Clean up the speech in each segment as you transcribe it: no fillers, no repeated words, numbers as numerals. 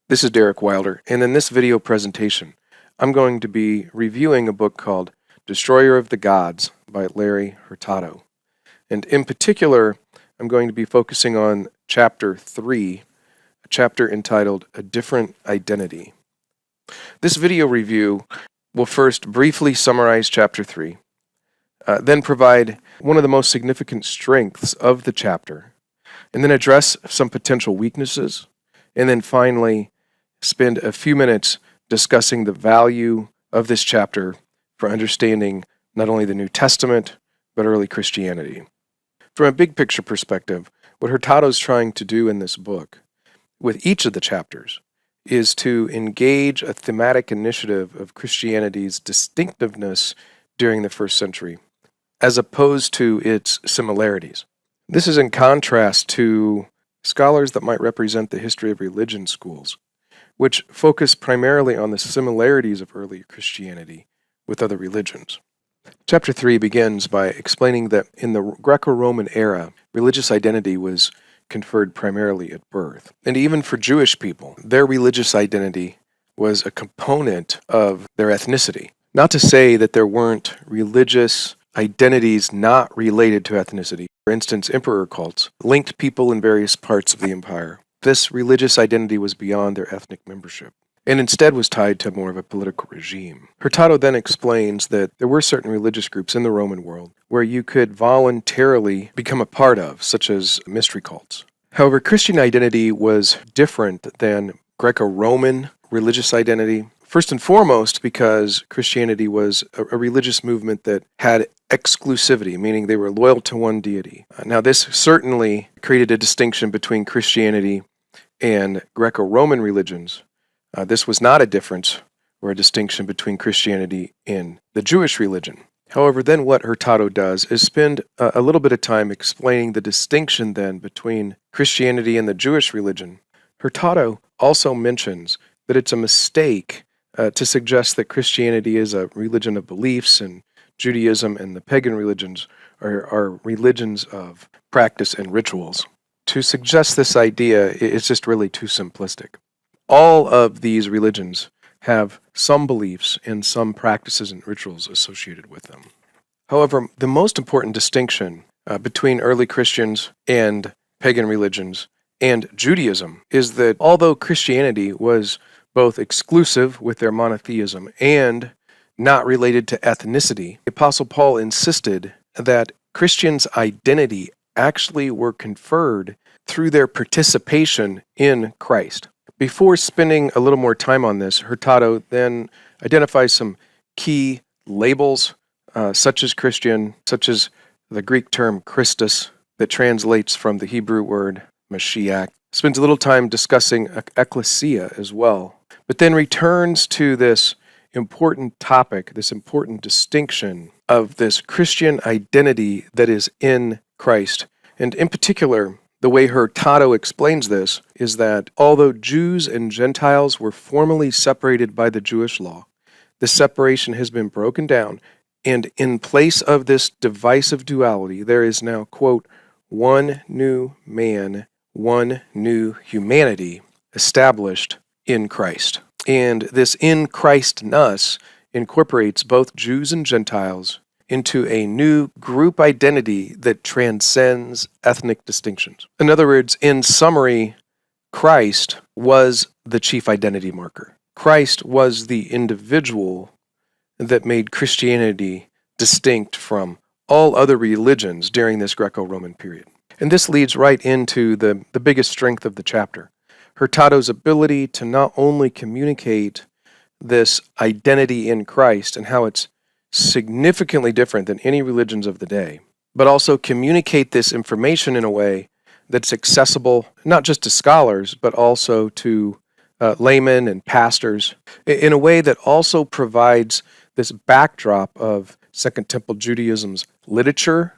This is Derek Wilder, and in this video presentation, I'm going to be reviewing a book called Destroyer of the Gods by Larry Hurtado. And in particular, I'm going to be focusing on Chapter 3, a chapter entitled A Different Identity. This video review will first briefly summarize Chapter 3, then provide one of the most significant strengths of the chapter, and then address some potential weaknesses, and then finally spend a few minutes discussing the value of this chapter for understanding not only the New Testament, but early Christianity. From a big picture perspective, what Hurtado is trying to do in this book, with each of the chapters, is to engage a thematic initiative of Christianity's distinctiveness during the first century, as opposed to its similarities. This is in contrast to scholars that might represent the history of religion schools, which focus primarily on the similarities of early Christianity with other religions. Chapter 3 begins by explaining that in the Greco-Roman era, religious identity was conferred primarily at birth. And even for Jewish people, their religious identity was a component of their ethnicity. Not to say that there weren't religious identities not related to ethnicity. For instance, emperor cults linked people in various parts of the empire. This religious identity was beyond their ethnic membership, and instead was tied to more of a political regime. Hurtado then explains that there were certain religious groups in the Roman world where you could voluntarily become a part of, such as mystery cults. However, Christian identity was different than Greco-Roman religious identity, first and foremost because Christianity was a religious movement that had exclusivity, meaning they were loyal to one deity. Now, this certainly created a distinction between Christianity and Greco-Roman religions. This was not a difference or a distinction between Christianity and the Jewish religion. However, then what Hurtado does is spend a little bit of time explaining the distinction then between Christianity and the Jewish religion. Hurtado also mentions that it's a mistake to suggest that Christianity is a religion of beliefs and Judaism and the pagan religions are religions of practice and rituals. To suggest this idea is just really too simplistic. All of these religions have some beliefs and some practices and rituals associated with them. However, the most important distinction between early Christians and pagan religions and Judaism is that although Christianity was both exclusive with their monotheism and not related to ethnicity, the Apostle Paul insisted that Christians' identity actually were conferred through their participation in Christ. Before spending a little more time on this, Hurtado then identifies some key labels, such as Christian, such as the Greek term Christus, that translates from the Hebrew word Mashiach. Spends a little time discussing ecclesia as well, but then returns to this important topic, this important distinction of this Christian identity that is in Christ. And in particular, the way Hurtado explains this is that although Jews and Gentiles were formally separated by the Jewish law, the separation has been broken down, and in place of this divisive duality, there is now, quote, one new man, one new humanity established in Christ. And this in Christness incorporates both Jews and Gentiles into a new group identity that transcends ethnic distinctions. In other words, in summary, Christ was the chief identity marker. Christ was the individual that made Christianity distinct from all other religions during this Greco-Roman period. And this leads right into the biggest strength of the chapter. Hurtado's ability to not only communicate this identity in Christ and how it's significantly different than any religions of the day, but also communicate this information in a way that's accessible not just to scholars, but also to laymen and pastors, in a way that also provides this backdrop of Second Temple Judaism's literature,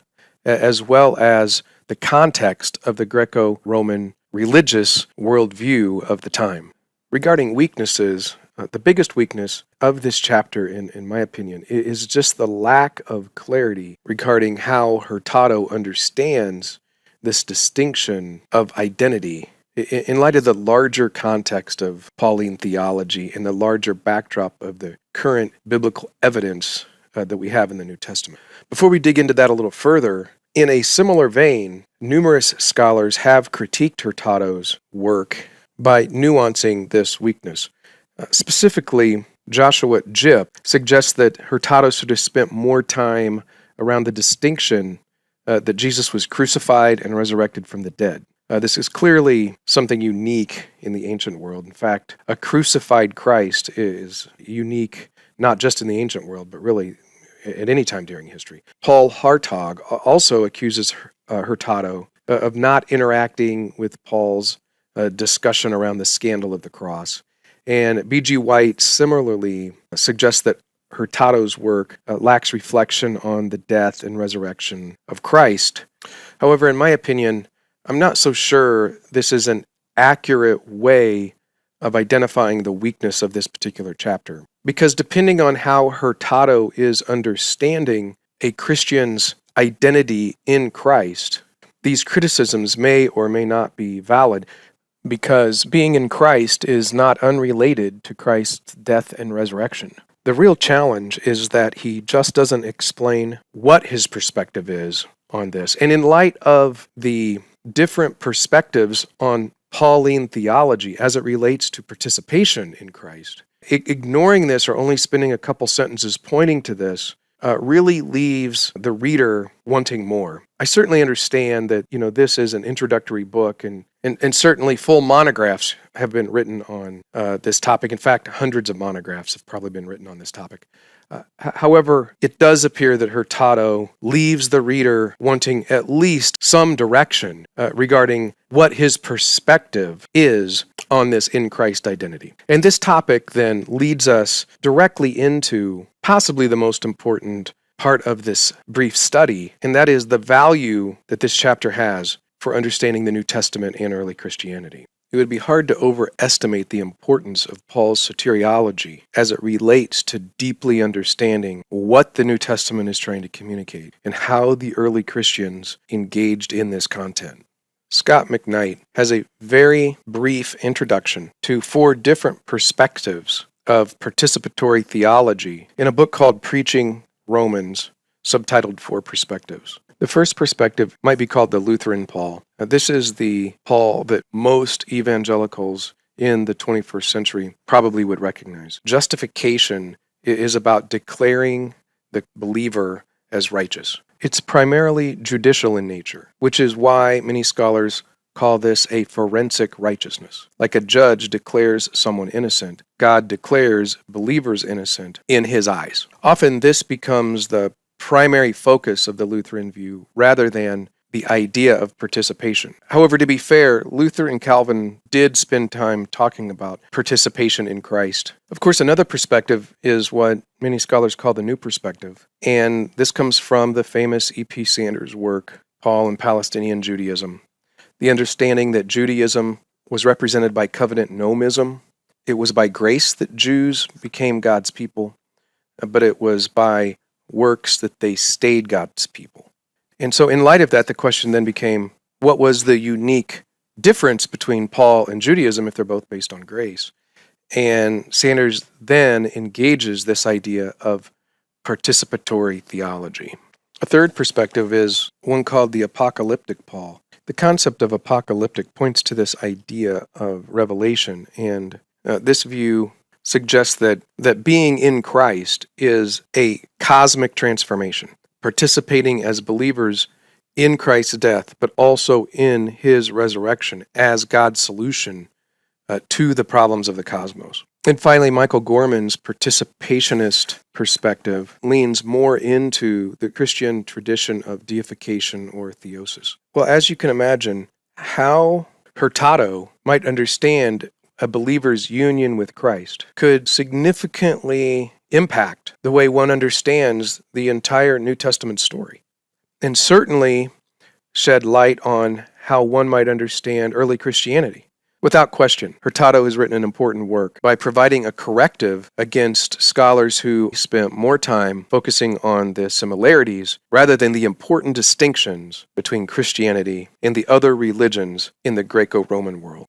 as well as the context of the Greco-Roman religious worldview of the time. Regarding weaknesses, the biggest weakness of this chapter, in my opinion, is just the lack of clarity regarding how Hurtado understands this distinction of identity In light of the larger context of Pauline theology and the larger backdrop of the current biblical evidence that we have in the New Testament. Before we dig into that a little further, in a similar vein, numerous scholars have critiqued Hurtado's work by nuancing this weakness. Specifically, Joshua Jipp suggests that Hurtado should have spent more time around the distinction that Jesus was crucified and resurrected from the dead. This is clearly something unique in the ancient world. In fact, a crucified Christ is unique not just in the ancient world, but really at any time during history. Paul Hartog also accuses Hurtado of not interacting with Paul's discussion around the scandal of the cross. And B.G. White similarly suggests that Hurtado's work lacks reflection on the death and resurrection of Christ. However, in my opinion, I'm not so sure this is an accurate way of identifying the weakness of this particular chapter. Because depending on how Hurtado is understanding a Christian's identity in Christ, these criticisms may or may not be valid, because being in Christ is not unrelated to Christ's death and resurrection. The real challenge is that he just doesn't explain what his perspective is on this. And in light of the different perspectives on Pauline theology as it relates to participation in Christ, ignoring this or only spending a couple sentences pointing to this really leaves the reader wanting more. I certainly understand that, this is an introductory book, and certainly full monographs have been written on this topic. In fact, hundreds of monographs have probably been written on this topic. However, it does appear that Hurtado leaves the reader wanting at least some direction regarding what his perspective is on this in Christ identity. And this topic then leads us directly into possibly the most important part of this brief study, and that is the value that this chapter has for understanding the New Testament and early Christianity. It would be hard to overestimate the importance of Paul's soteriology as it relates to deeply understanding what the New Testament is trying to communicate and how the early Christians engaged in this content. Scott McKnight has a very brief introduction to 4 different perspectives of participatory theology in a book called Preaching Romans, subtitled 4 Perspectives. The first perspective might be called the Lutheran Paul. Now, this is the Paul that most evangelicals in the 21st century probably would recognize. Justification is about declaring the believer as righteous. It's primarily judicial in nature, which is why many scholars call this a forensic righteousness. Like a judge declares someone innocent, God declares believers innocent in his eyes. Often this becomes the primary focus of the Lutheran view rather than the idea of participation. However, to be fair, Luther and Calvin did spend time talking about participation in Christ. Of course, another perspective is what many scholars call the New Perspective, and this comes from the famous E.P. Sanders' work, Paul and Palestinian Judaism. The understanding that Judaism was represented by covenant nomism. It was by grace that Jews became God's people, but it was by works that they stayed God's people. And so in light of that, the question then became, what was the unique difference between Paul and Judaism if they're both based on grace? And Sanders then engages this idea of participatory theology. A third perspective is one called the apocalyptic Paul. The concept of apocalyptic points to this idea of revelation, and this view suggests that being in Christ is a cosmic transformation, participating as believers in Christ's death, but also in his resurrection as God's solution to the problems of the cosmos. And finally, Michael Gorman's participationist perspective leans more into the Christian tradition of deification or theosis. Well, as you can imagine, how Hurtado might understand a believer's union with Christ could significantly impact the way one understands the entire New Testament story, and certainly shed light on how one might understand early Christianity. Without question, Hurtado has written an important work by providing a corrective against scholars who spent more time focusing on the similarities rather than the important distinctions between Christianity and the other religions in the Greco-Roman world.